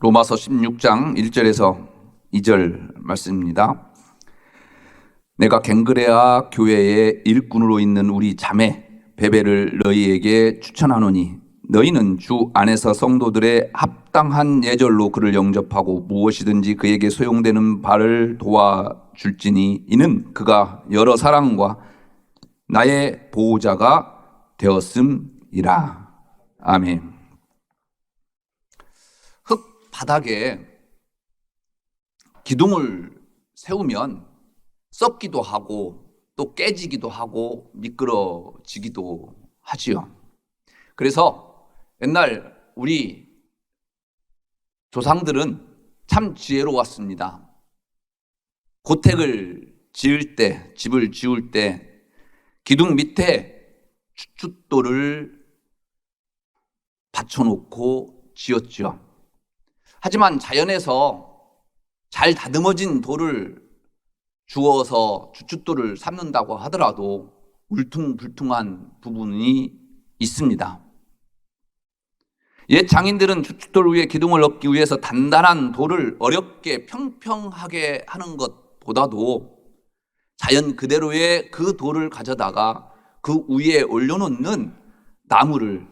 로마서 16장 1절에서 2절 말씀입니다. 내가 갱그레아 교회의 일꾼으로 있는 우리 자매 베베를 너희에게 추천하노니 너희는 주 안에서 성도들의 합당한 예절로 그를 영접하고 무엇이든지 그에게 소용되는 바를 도와줄지니 이는 그가 여러 사랑과 나의 보호자가 되었음이라. 아멘. 흙 바닥에 기둥을 세우면 썩기도 하고 또 깨지기도 하고 미끄러지기도 하지요. 그래서 옛날 우리 조상들은 참 지혜로웠습니다. 고택을 지을 때, 집을 지을 때 기둥 밑에 추춧돌을 받쳐놓고 지었죠. 하지만 자연에서 잘 다듬어진 돌을 주워서 추춧돌을 삼는다고 하더라도 울퉁불퉁한 부분이 있습니다. 옛 장인들은 추춧돌 위에 기둥을 넣기 위해서 단단한 돌을 어렵게 평평하게 하는 것보다도 자연 그대로의 그 돌을 가져다가 그 위에 올려놓는 나무를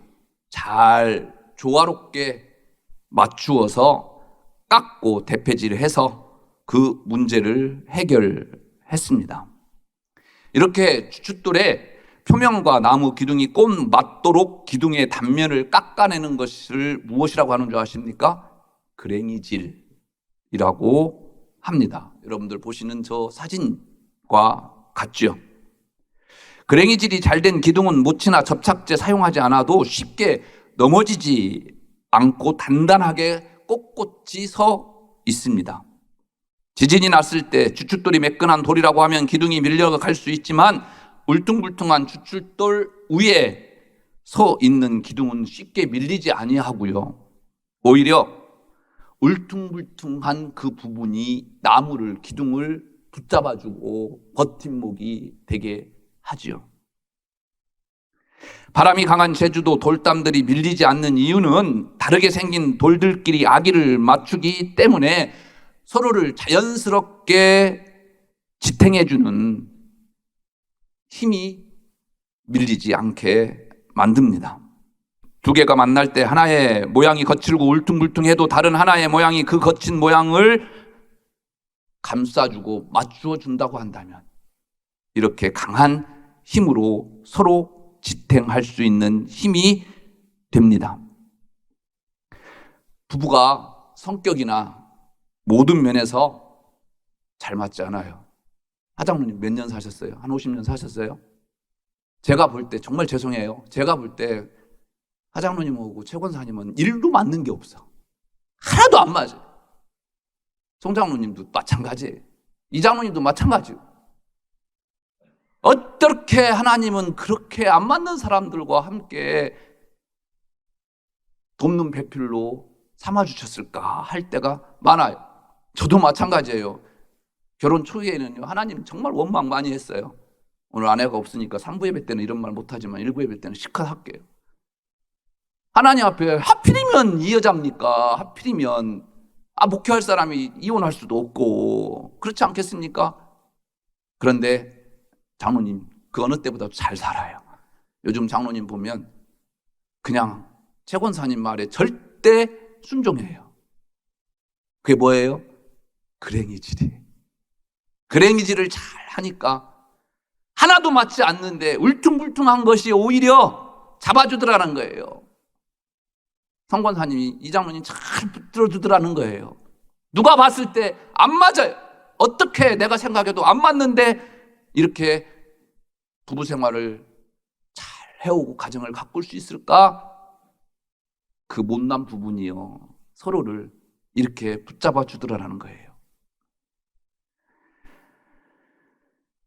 잘 조화롭게 맞추어서 깎고 대패질해서 그 문제를 해결했습니다. 이렇게 추춧돌에 표면과 나무 기둥이 꼭 맞도록 기둥의 단면을 깎아내는 것을 무엇이라고 하는 줄 아십니까? 그랭이질이라고 합니다. 여러분들 보시는 저 사진과 같죠? 그랭이질이 잘된 기둥은 못이나 접착제 사용하지 않아도 쉽게 넘어지지 않고 단단하게 꼿꼿이 서 있습니다. 지진이 났을 때 추춧돌이 매끈한 돌이라고 하면 기둥이 밀려갈 수 있지만 울퉁불퉁한 추춧돌 위에 서 있는 기둥은 쉽게 밀리지 아니하고요. 오히려 울퉁불퉁한 그 부분이 나무를, 기둥을 붙잡아주고 버팀목이 되게 하지요. 바람이 강한 제주도 돌담들이 밀리지 않는 이유는 다르게 생긴 돌들끼리 아기를 맞추기 때문에 서로를 자연스럽게 지탱해주는 힘이 밀리지 않게 만듭니다. 두 개가 만날 때 하나의 모양이 거칠고 울퉁불퉁해도 다른 하나의 모양이 그 거친 모양을 감싸주고 맞추어 준다고 한다면 이렇게 강한 힘으로 서로 지탱할 수 있는 힘이 됩니다. 부부가 성격이나 모든 면에서 잘 맞지 않아요. 하장로님 몇 년 사셨어요? 한 50년 사셨어요? 제가 볼 때 정말 죄송해요. 제가 볼 때 하장로님하고 최 권사님은 일도 맞는 게 없어. 하나도 안 맞아요. 송장로님도 마찬가지예요. 이장로님도 마찬가지예요. 어떻게 하나님은 그렇게 안 맞는 사람들과 함께 돕는 배필로 삼아주셨을까 할 때가 많아요. 저도 마찬가지예요. 결혼 초기에는요, 하나님 정말 원망 많이 했어요. 오늘 아내가 없으니까 3부 예배 때는 이런 말 못하지만 1부 예배 때는 시컷 할게요. 하나님 앞에 하필이면 이 여자입니까? 하필이면 목회할 사람이 이혼할 수도 없고 그렇지 않겠습니까? 그런데 장로님 그 어느 때보다 잘 살아요. 요즘 장로님 보면 그냥 최 권사님 말에 절대 순종해요. 그게 뭐예요? 그랭이질이에요. 그랭이질을 잘 하니까 하나도 맞지 않는데 울퉁불퉁한 것이 오히려 잡아주더라는 거예요. 성권사님이 이 장로님 잘 붙들어주더라는 거예요. 누가 봤을 때 안 맞아요. 어떻게 내가 생각해도 안 맞는데 이렇게 부부 생활을 잘 해오고 가정을 가꿀 수 있을까? 그 못난 부분이요. 서로를 이렇게 붙잡아 주더라는 거예요.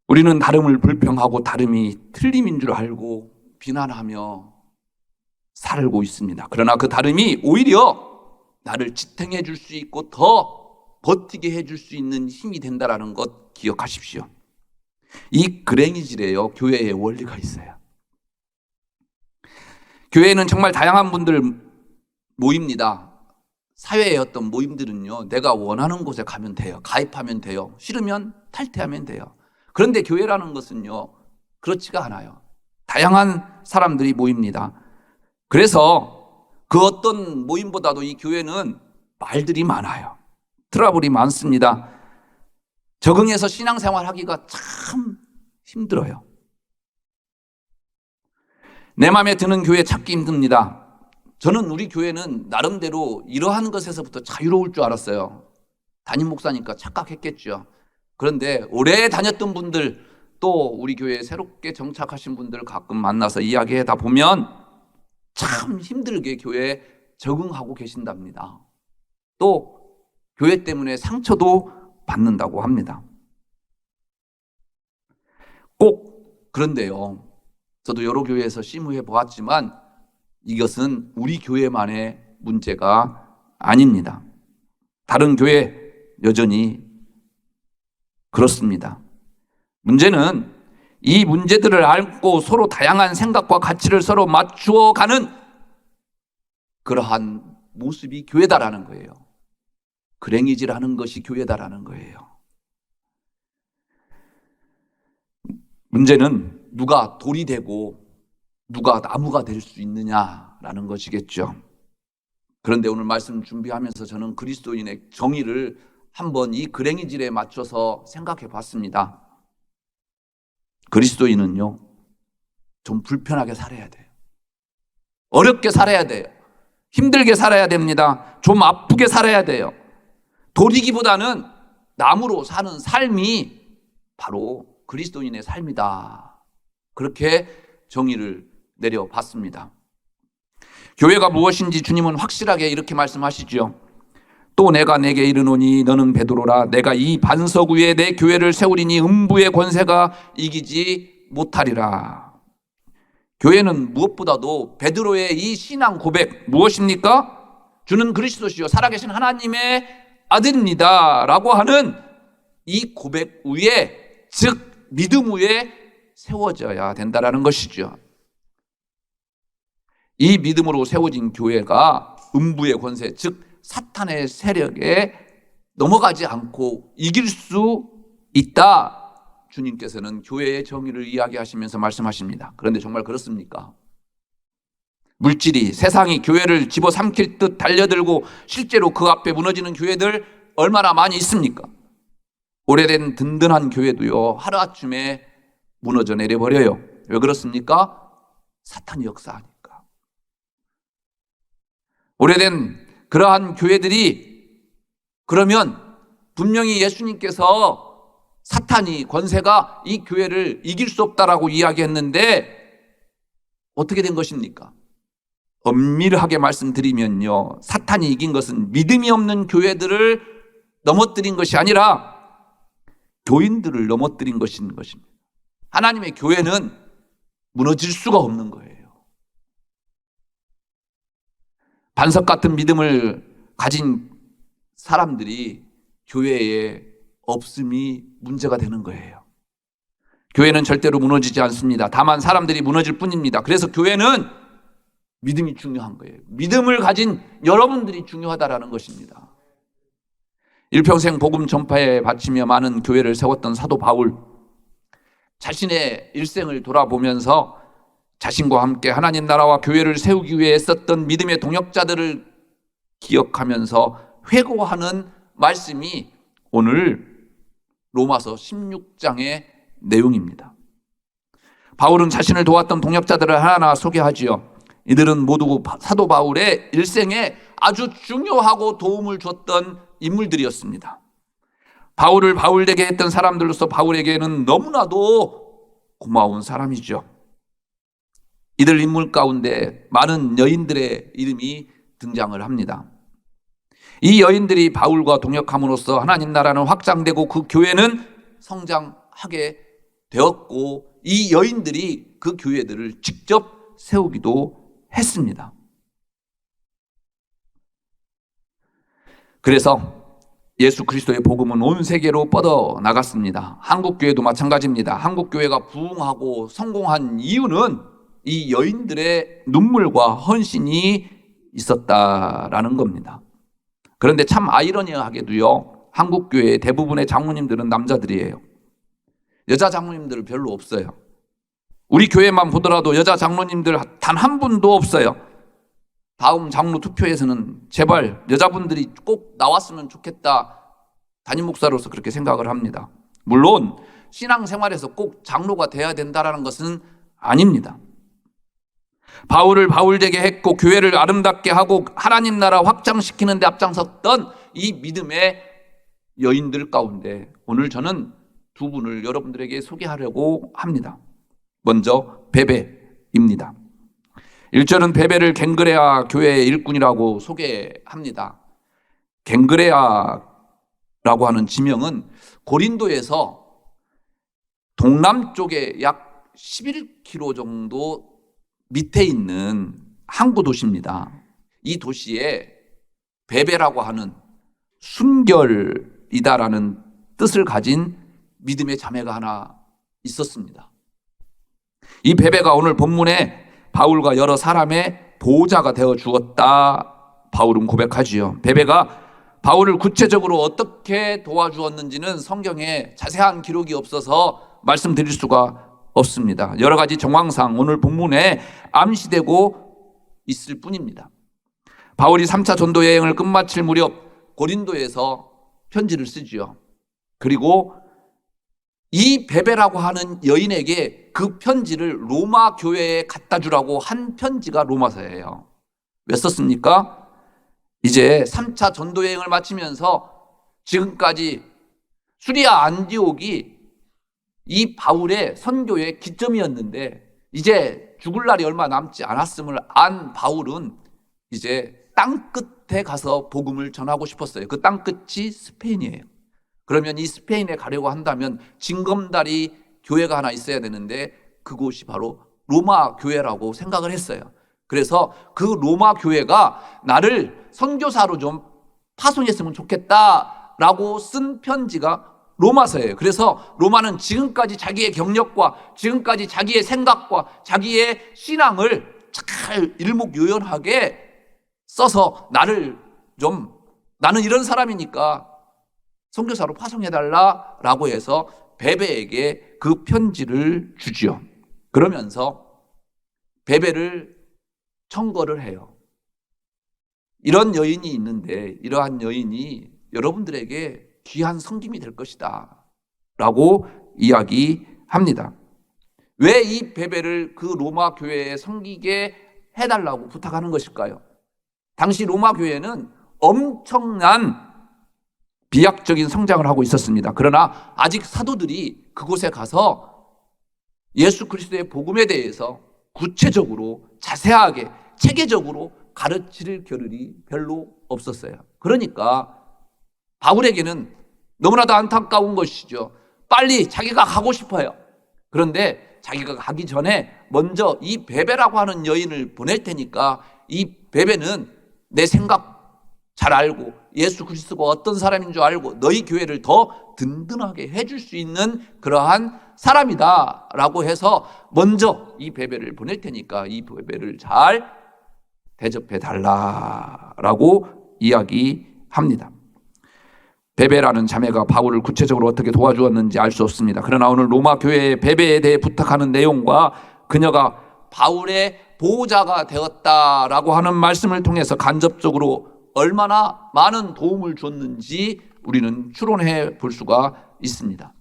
우리는 다름을 불평하고 다름이 틀림인 줄 알고 비난하며 살고 있습니다. 그러나 그 다름이 오히려 나를 지탱해 줄 수 있고 더 버티게 해줄 수 있는 힘이 된다는 것 기억하십시오. 이 그랭이질에요, 교회의 원리가 있어요. 교회에는 정말 다양한 분들 모입니다. 사회의 어떤 모임들은요, 내가 원하는 곳에 가면 돼요. 가입하면 돼요. 싫으면 탈퇴하면 돼요. 그런데 교회라는 것은요, 그렇지가 않아요. 다양한 사람들이 모입니다. 그래서 그 어떤 모임보다도 이 교회는 말들이 많아요. 트러블이 많습니다. 적응해서 신앙생활 하기가 참 힘들어요. 내 마음에 드는 교회 찾기 힘듭니다. 저는 우리 교회는 나름대로 이러한 것에서부터 자유로울 줄 알았어요. 담임 목사니까 착각했겠죠. 그런데 오래 다녔던 분들, 또 우리 교회에 새롭게 정착하신 분들 가끔 만나서 이야기하다 보면 참 힘들게 교회에 적응하고 계신답니다. 또 교회 때문에 상처도 받는다고 합니다. 꼭 그런데요, 저도 여러 교회에서 심의해 보았지만 이것은 우리 교회만의 문제가 아닙니다. 다른 교회 여전히 그렇습니다. 문제는 이 문제들을 앓고 서로 다양한 생각과 가치를 서로 맞추어가는 그러한 모습이 교회다라는 거예요. 그랭이질하는 것이 교회다라는 거예요. 문제는 누가 돌이 되고 누가 나무가 될 수 있느냐라는 것이겠죠. 그런데 오늘 말씀 준비하면서 저는 그리스도인의 정의를 한번 이 그랭이질에 맞춰서 생각해 봤습니다. 그리스도인은요, 좀 불편하게 살아야 돼요. 어렵게 살아야 돼요. 힘들게 살아야 됩니다. 좀 아프게 살아야 돼요. 돌이기보다는 나무로 사는 삶이 바로 그리스도인의 삶이다. 그렇게 정의를 내려봤습니다. 교회가 무엇인지 주님은 확실하게 이렇게 말씀하시죠. 또 내가 내게 이르노니 너는 베드로라. 내가 이 반석 위에 내 교회를 세우리니 음부의 권세가 이기지 못하리라. 교회는 무엇보다도 베드로의 이 신앙 고백 무엇입니까? 주는 그리스도시요 살아계신 하나님의 아들입니다 라고 하는 이 고백 위에, 즉 믿음 위에 세워져야 된다라는 것이죠. 이 믿음으로 세워진 교회가 음부의 권세, 즉 사탄의 세력에 넘어가지 않고 이길 수 있다. 주님께서는 교회의 정의를 이야기하시면서 말씀하십니다. 그런데 정말 그렇습니까? 물질이, 세상이 교회를 집어삼킬 듯 달려들고 실제로 그 앞에 무너지는 교회들 얼마나 많이 있습니까? 오래된 든든한 교회도요, 하루아침에 무너져 내려버려요. 왜 그렇습니까? 사탄이 역사하니까. 오래된 그러한 교회들이 그러면 분명히 예수님께서 사탄이, 권세가 이 교회를 이길 수 없다라고 이야기했는데 어떻게 된 것입니까? 엄밀하게 말씀드리면요, 사탄이 이긴 것은 믿음이 없는 교회들을 넘어뜨린 것이 아니라 교인들을 넘어뜨린 것인 것입니다. 하나님의 교회는 무너질 수가 없는 거예요. 반석 같은 믿음을 가진 사람들이 교회에 없음이 문제가 되는 거예요. 교회는 절대로 무너지지 않습니다. 다만 사람들이 무너질 뿐입니다. 그래서 교회는 믿음이 중요한 거예요. 믿음을 가진 여러분들이 중요하다라는 것입니다. 일평생 복음 전파에 바치며 많은 교회를 세웠던 사도 바울, 자신의 일생을 돌아보면서 자신과 함께 하나님 나라와 교회를 세우기 위해 애썼던 믿음의 동역자들을 기억하면서 회고하는 말씀이 오늘 로마서 16장의 내용입니다. 바울은 자신을 도왔던 동역자들을 하나하나 소개하지요. 이들은 모두 사도 바울의 일생에 아주 중요하고 도움을 줬던 인물들이었습니다. 바울을 바울되게 했던 사람들로서 바울에게는 너무나도 고마운 사람이죠. 이들 인물 가운데 많은 여인들의 이름이 등장을 합니다. 이 여인들이 바울과 동역함으로써 하나님 나라는 확장되고 그 교회는 성장하게 되었고, 이 여인들이 그 교회들을 직접 세우기도 했습니다. 그래서 예수 그리스도의 복음은 온 세계로 뻗어 나갔습니다. 한국교회도 마찬가지입니다. 한국교회가 부흥하고 성공한 이유는 이 여인들의 눈물과 헌신이 있었다라는 겁니다. 그런데 참 아이러니하게도요, 한국 교회의 대부분의 장로님들은 남자들이에요. 여자 장로님들 별로 없어요. 우리 교회만 보더라도 여자 장로님들 단 한 분도 없어요. 다음 장로 투표에서는 제발 여자분들이 꼭 나왔으면 좋겠다, 담임 목사로서 그렇게 생각을 합니다. 물론 신앙생활에서 꼭 장로가 돼야 된다는 것은 아닙니다. 바울을 바울되게 했고 교회를 아름답게 하고 하나님 나라 확장시키는 데 앞장섰던 이 믿음의 여인들 가운데 오늘 저는 두 분을 여러분들에게 소개하려고 합니다. 먼저 베베입니다. 1절은 베베를 갱그레아 교회의 일꾼이라고 소개합니다. 갱그레아라고 하는 지명은 고린도에서 동남쪽에 약 11km 정도 밑에 있는 항구 도시입니다. 이 도시에 베베라고 하는 순결이다라는 뜻을 가진 믿음의 자매가 하나 있었습니다. 이 베베가 오늘 본문에 바울과 여러 사람의 보호자가 되어 주었다, 바울은 고백하지요. 베베가 바울을 구체적으로 어떻게 도와주었는지는 성경에 자세한 기록이 없어서 말씀드릴 수가 없습니다. 여러 가지 정황상 오늘 본문에 암시되고 있을 뿐입니다. 바울이 3차 전도 여행을 끝마칠 무렵 고린도에서 편지를 쓰지요. 그리고 이 베베라고 하는 여인에게 그 편지를 로마 교회에 갖다 주라고 한 편지가 로마서예요. 왜 썼습니까? 이제 3차 전도 여행을 마치면서 지금까지 수리아 안디옥이 이 바울의 선교의 기점이었는데 이제 죽을 날이 얼마 남지 않았음을 안 바울은 이제 땅 끝에 가서 복음을 전하고 싶었어요. 그 땅 끝이 스페인이에요. 그러면 이 스페인에 가려고 한다면 징검다리 교회가 하나 있어야 되는데 그곳이 바로 로마 교회라고 생각을 했어요. 그래서 그 로마 교회가 나를 선교사로 좀 파송했으면 좋겠다라고 쓴 편지가 로마서예요. 그래서 로마는 지금까지 자기의 경력과 지금까지 자기의 생각과 자기의 신앙을 잘 일목요연하게 써서 나는 이런 사람이니까 선교사로 파송해달라라고 해서 베베에게 그 편지를 주지요. 그러면서 베베를 청거를 해요. 이런 여인이 있는데 이러한 여인이 여러분들에게 귀한 섬김이 될 것이다 라고 이야기합니다. 왜 이 베베를 그 로마 교회에 섬기게 해달라고 부탁하는 것일까요? 당시 로마 교회는 엄청난 비약적인 성장을 하고 있었습니다. 그러나 아직 사도들이 그곳에 가서 예수 그리스도의 복음에 대해서 구체적으로 자세하게 체계적으로 가르칠 겨를이 별로 없었어요. 그러니까 바울에게는 너무나도 안타까운 것이죠. 빨리 자기가 가고 싶어요. 그런데 자기가 가기 전에 먼저 이 베베라고 하는 여인을 보낼 테니까 이 베베는 내 생각 잘 알고 예수 그리스도가 어떤 사람인 줄 알고 너희 교회를 더 든든하게 해줄 수 있는 그러한 사람이다 라고 해서 먼저 이 베베를 보낼 테니까 이 베베를 잘 대접해 달라라고 이야기합니다. 베베라는 자매가 바울을 구체적으로 어떻게 도와주었는지 알 수 없습니다. 그러나 오늘 로마 교회의 베베에 대해 부탁하는 내용과 그녀가 바울의 보호자가 되었다라고 하는 말씀을 통해서 간접적으로 얼마나 많은 도움을 줬는지 우리는 추론해 볼 수가 있습니다.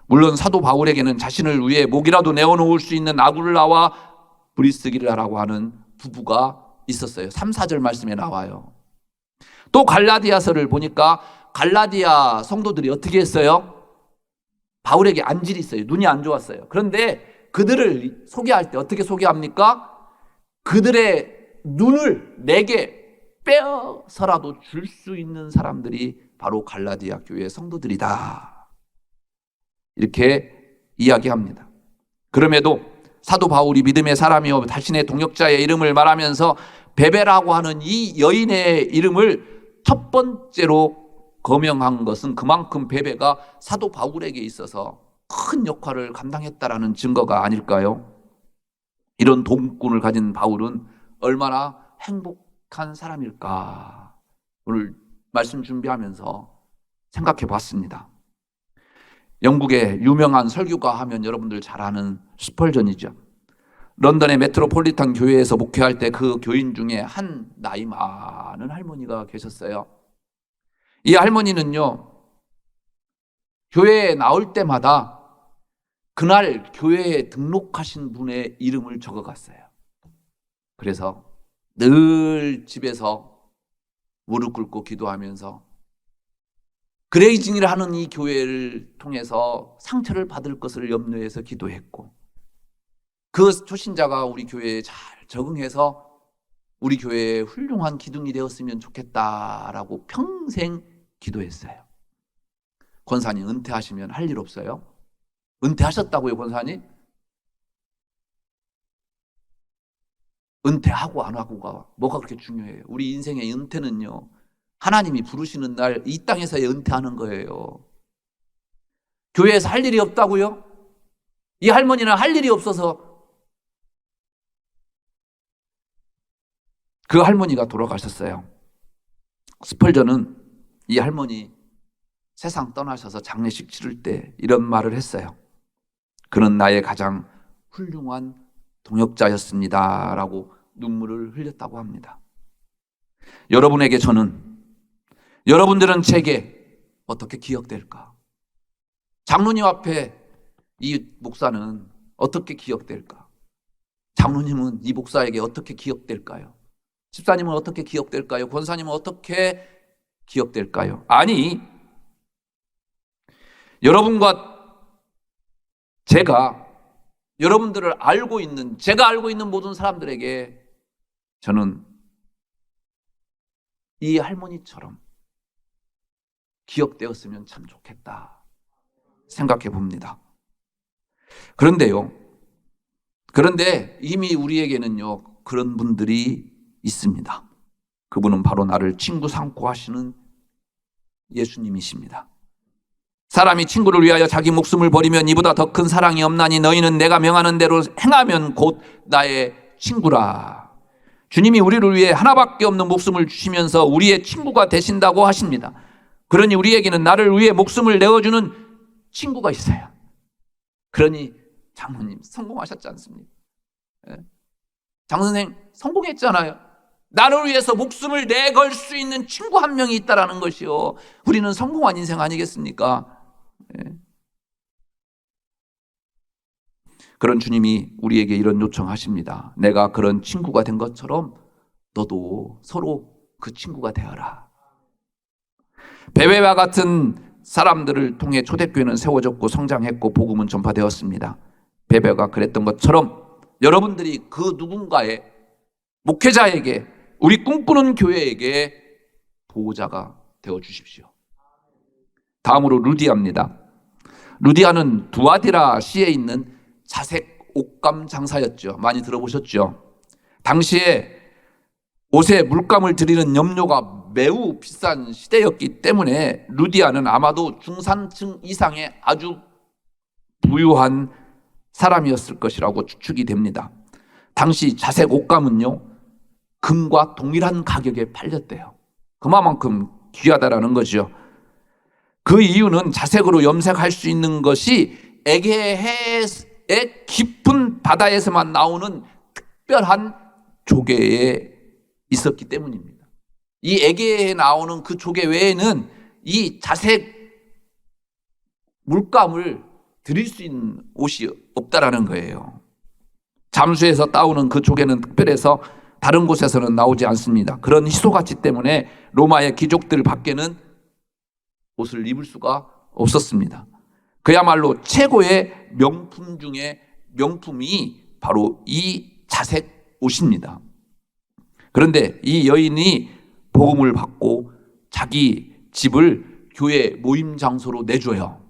물론 사도 바울에게는 자신을 위해 목이라도 내어놓을 수 있는 아굴라와 브리스기라라고 하는 부부가 있었어요. 3, 4절 말씀에 나와요. 또 갈라디아서를 보니까 갈라디아 성도들이 어떻게 했어요? 바울에게 안질이 있어요. 눈이 안 좋았어요. 그런데 그들을 소개할 때 어떻게 소개합니까? 그들의 눈을 내게 빼어서라도 줄 수 있는 사람들이 바로 갈라디아 교회의 성도들이다. 이렇게 이야기합니다. 그럼에도 사도 바울이 믿음의 사람이요 자신의 동역자의 이름을 말하면서 베베라고 하는 이 여인의 이름을 첫 번째로 거명한 것은 그만큼 베베가 사도 바울에게 있어서 큰 역할을 감당했다라는 증거가 아닐까요? 이런 도움꾼을 가진 바울은 얼마나 행복한 사람일까 오늘 말씀 준비하면서 생각해 봤습니다. 영국의 유명한 설교가 하면 여러분들 잘 아는 스펄전이죠. 런던의 메트로폴리탄 교회에서 목회할 때 그 교인 중에 한 나이 많은 할머니가 계셨어요. 이 할머니는요, 교회에 나올 때마다 그날 교회에 등록하신 분의 이름을 적어갔어요. 그래서 늘 집에서 무릎 꿇고 기도하면서 그레이징이라 하는 이 교회를 통해서 상처를 받을 것을 염려해서 기도했고, 그 초신자가 우리 교회에 잘 적응해서 우리 교회에 훌륭한 기둥이 되었으면 좋겠다라고 평생 기도했어요. 권사님 은퇴하시면 할 일 없어요? 은퇴하셨다고요, 권사님? 은퇴하고 안 하고가 뭐가 그렇게 중요해요? 우리 인생의 은퇴는요, 하나님이 부르시는 날 이 땅에서의 은퇴하는 거예요. 교회에서 할 일이 없다고요? 이 할머니는 할 일이 없어서 그 할머니가 돌아가셨어요. 스펄전은 이 할머니 세상 떠나셔서 장례식 치를 때 이런 말을 했어요. 그는 나의 가장 훌륭한 동역자였습니다 라고 눈물을 흘렸다고 합니다. 여러분에게 저는, 여러분들은 제게 어떻게 기억될까? 장로님 앞에 이 목사는 어떻게 기억될까? 장로님은 이 목사에게 어떻게 기억될까요? 집사님은 어떻게 기억될까요? 권사님은 어떻게 기억될까요? 아니, 여러분과 제가, 여러분들을 알고 있는, 제가 알고 있는 모든 사람들에게 저는 이 할머니처럼 기억되었으면 참 좋겠다 생각해 봅니다. 그런데 이미 우리에게는요, 그런 분들이 있습니다. 그분은 바로 나를 친구 삼고 하시는 예수님이십니다. 사람이 친구를 위하여 자기 목숨을 버리면 이보다 더 큰 사랑이 없나니 너희는 내가 명하는 대로 행하면 곧 나의 친구라. 주님이 우리를 위해 하나밖에 없는 목숨을 주시면서 우리의 친구가 되신다고 하십니다. 그러니 우리에게는 나를 위해 목숨을 내어주는 친구가 있어요. 그러니 장로님 성공하셨지 않습니까? 장선생 성공했잖아요. 나를 위해서 목숨을 내걸 수 있는 친구 한 명이 있다는 것이요, 우리는 성공한 인생 아니겠습니까? 그런 주님이 우리에게 이런 요청하십니다. 내가 그런 친구가 된 것처럼 너도 서로 그 친구가 되어라. 베베와 같은 사람들을 통해 초대교회는 세워졌고 성장했고 복음은 전파되었습니다. 베베가 그랬던 것처럼 여러분들이 그 누군가의 목회자에게, 우리 꿈꾸는 교회에게 보호자가 되어 주십시오. 다음으로 루디아입니다. 루디아는 두아디라 시에 있는 자색 옷감 장사였죠. 많이 들어보셨죠? 당시에 옷에 물감을 들이는 염료가 매우 비싼 시대였기 때문에 루디아는 아마도 중산층 이상의 아주 부유한 사람이었을 것이라고 추측이 됩니다. 당시 자색 옷감은요, 금과 동일한 가격에 팔렸대요. 그만큼 귀하다라는 거죠. 그 이유는 자색으로 염색할 수 있는 것이 에게해의 깊은 바다에서만 나오는 특별한 조개에 있었기 때문입니다. 이 에게해에 나오는 그 조개 외에는 이 자색 물감을 들일 수 있는 옷이 없다라는 거예요. 잠수에서 따오는 그 조개는 특별해서 다른 곳에서는 나오지 않습니다. 그런 희소가치 때문에 로마의 귀족들 밖에는 옷을 입을 수가 없었습니다. 그야말로 최고의 명품 중에 명품이 바로 이 자색 옷입니다. 그런데 이 여인이 복음을 받고 자기 집을 교회 모임 장소로 내줘요.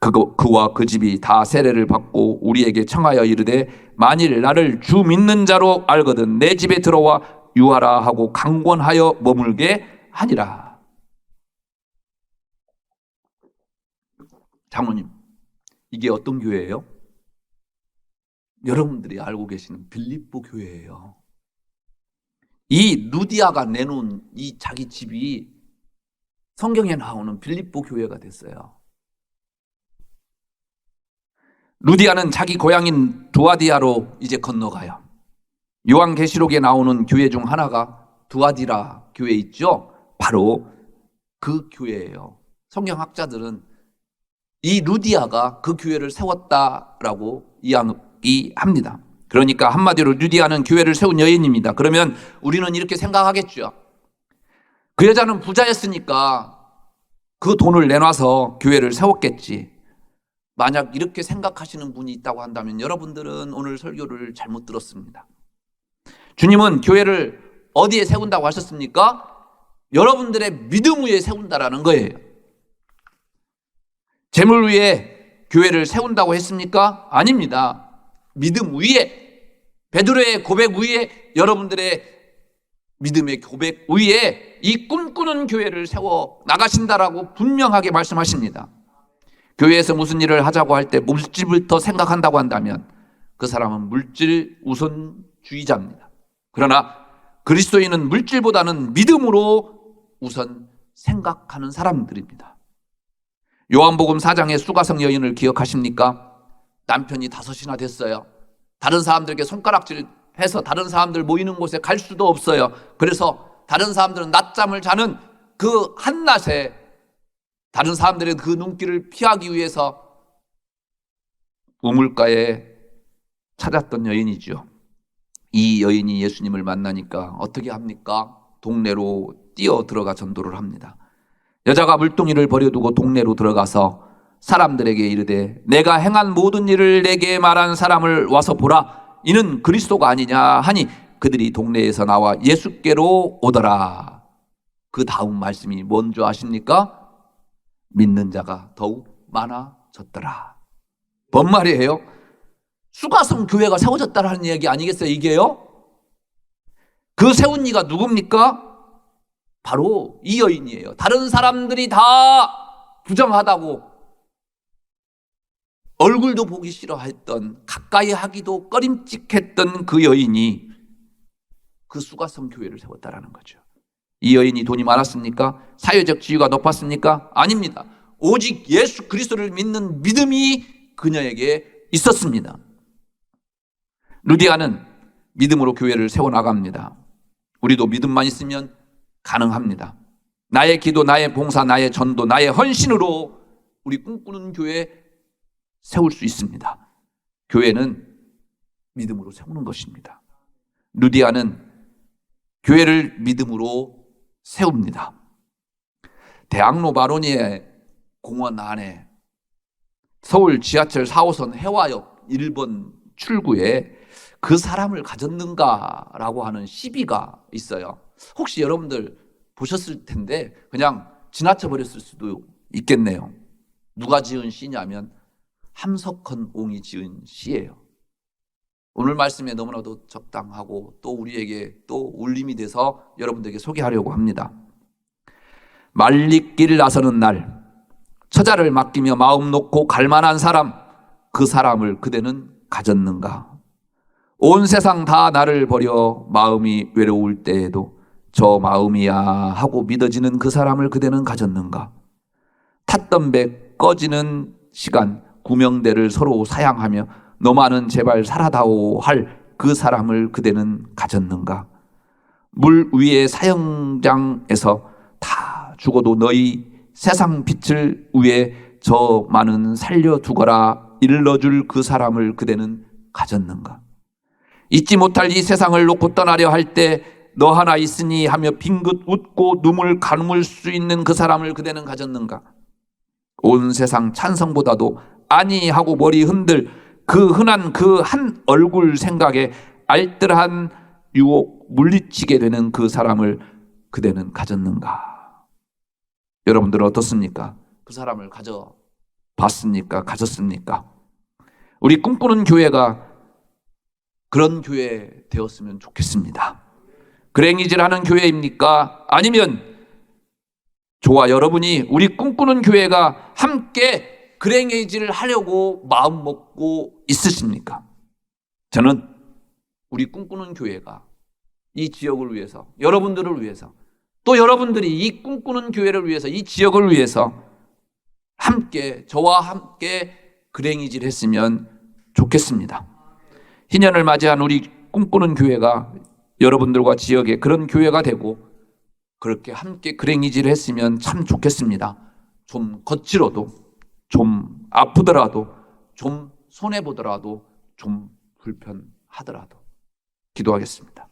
그와 그 집이 다 세례를 받고 우리에게 청하여 이르되 만일 나를 주 믿는 자로 알거든 내 집에 들어와 유하라 하고 강권하여 머물게 하니라. 장로님, 이게 어떤 교회예요? 여러분들이 알고 계시는 빌립보 교회예요. 이 루디아가 내놓은 이 자기 집이 성경에 나오는 빌립보 교회가 됐어요. 루디아는 자기 고향인 두아디아로 이제 건너가요. 요한계시록에 나오는 교회 중 하나가 두아디라 교회 있죠? 바로 그 교회예요. 성경학자들은 이 루디아가 그 교회를 세웠다라고 이야기합니다. 그러니까 한마디로 루디아는 교회를 세운 여인입니다. 그러면 우리는 이렇게 생각하겠죠. 그 여자는 부자였으니까 그 돈을 내놔서 교회를 세웠겠지. 만약 이렇게 생각하시는 분이 있다고 한다면 여러분들은 오늘 설교를 잘못 들었습니다. 주님은 교회를 어디에 세운다고 하셨습니까? 여러분들의 믿음 위에 세운다라는 거예요. 재물 위에 교회를 세운다고 했습니까? 아닙니다. 믿음 위에, 베드로의 고백 위에, 여러분들의 믿음의 고백 위에 이 꿈꾸는 교회를 세워 나가신다라고 분명하게 말씀하십니다. 교회에서 무슨 일을 하자고 할 때 물질부터 생각한다고 한다면 그 사람은 물질 우선주의자입니다. 그러나 그리스도인은 물질보다는 믿음으로 우선 생각하는 사람들입니다. 요한복음 4장의 수가성 여인을 기억하십니까? 남편이 5이나 됐어요. 다른 사람들에게 손가락질해서 다른 사람들 모이는 곳에 갈 수도 없어요. 그래서 다른 사람들은 낮잠을 자는 그 한낮에 다른 사람들의 그 눈길을 피하기 위해서 우물가에 찾았던 여인이죠. 이 여인이 예수님을 만나니까 어떻게 합니까? 동네로 뛰어 들어가 전도를 합니다. 여자가 물동이를 버려두고 동네로 들어가서 사람들에게 이르되 내가 행한 모든 일을 내게 말한 사람을 와서 보라. 이는 그리스도가 아니냐 하니 그들이 동네에서 나와 예수께로 오더라. 그 다음 말씀이 뭔지 아십니까? 믿는 자가 더욱 많아졌더라. 뭔 말이에요? 수가성 교회가 세워졌다는 얘기 아니겠어요? 이게요? 그 세운 이가 누굽니까? 바로 이 여인이에요. 다른 사람들이 다 부정하다고 얼굴도 보기 싫어했던, 가까이 하기도 꺼림칙했던 그 여인이 그 수가성 교회를 세웠다라는 거죠. 이 여인이 돈이 많았습니까? 사회적 지위가 높았습니까? 아닙니다. 오직 예수 그리스도를 믿는 믿음이 그녀에게 있었습니다. 루디아는 믿음으로 교회를 세워나갑니다. 우리도 믿음만 있으면 가능합니다. 나의 기도, 나의 봉사, 나의 전도, 나의 헌신으로 우리 꿈꾸는 교회 세울 수 있습니다. 교회는 믿음으로 세우는 것입니다. 루디아는 교회를 믿음으로 세웁니다. 대학로 마로니에 공원 안에 서울 지하철 4호선 해화역 1번 출구에 그 사람을 가졌는가라고 하는 시비가 있어요. 혹시 여러분들 보셨을 텐데 그냥 지나쳐 버렸을 수도 있겠네요. 누가 지은 시냐면 함석헌 옹이 지은 시예요. 오늘 말씀에 너무나도 적당하고 또 우리에게 또 울림이 돼서 여러분들에게 소개하려고 합니다. 말리길 나서는 날 처자를 맡기며 마음 놓고 갈만한 사람, 그 사람을 그대는 가졌는가? 온 세상 다 나를 버려 마음이 외로울 때에도 저 마음이야 하고 믿어지는 그 사람을 그대는 가졌는가? 탔던 배 꺼지는 시간 구명대를 서로 사양하며 너만은 제발 살아다오 할 그 사람을 그대는 가졌는가? 물 위의 사형장에서 다 죽어도 너희 세상 빛을 위해 저 많은 살려두거라 일러줄 그 사람을 그대는 가졌는가? 잊지 못할 이 세상을 놓고 떠나려 할 때 너 하나 있으니 하며 빙긋 웃고 눈물 가눌 수 있는 그 사람을 그대는 가졌는가? 온 세상 찬성보다도 아니 하고 머리 흔들 그 흔한 그 한 얼굴 생각에 알뜰한 유혹 물리치게 되는 그 사람을 그대는 가졌는가? 여러분들은 어떻습니까? 그 사람을 가져봤습니까? 가졌습니까? 우리 꿈꾸는 교회가 그런 교회 되었으면 좋겠습니다. 그랭이질하는 교회입니까? 아니면 저와 여러분이 우리 꿈꾸는 교회가 함께 그랭이질을 하려고 마음 먹고 있으십니까? 저는 우리 꿈꾸는 교회가 이 지역을 위해서, 여러분들을 위해서, 또 여러분들이 이 꿈꾸는 교회를 위해서, 이 지역을 위해서 함께, 저와 함께 그랭이질 했으면 좋겠습니다. 희년을 맞이한 우리 꿈꾸는 교회가 여러분들과 지역에 그런 교회가 되고 그렇게 함께 그랭이질 했으면 참 좋겠습니다. 좀 거칠어도, 좀 아프더라도, 좀 손해보더라도, 좀 불편하더라도. 기도하겠습니다.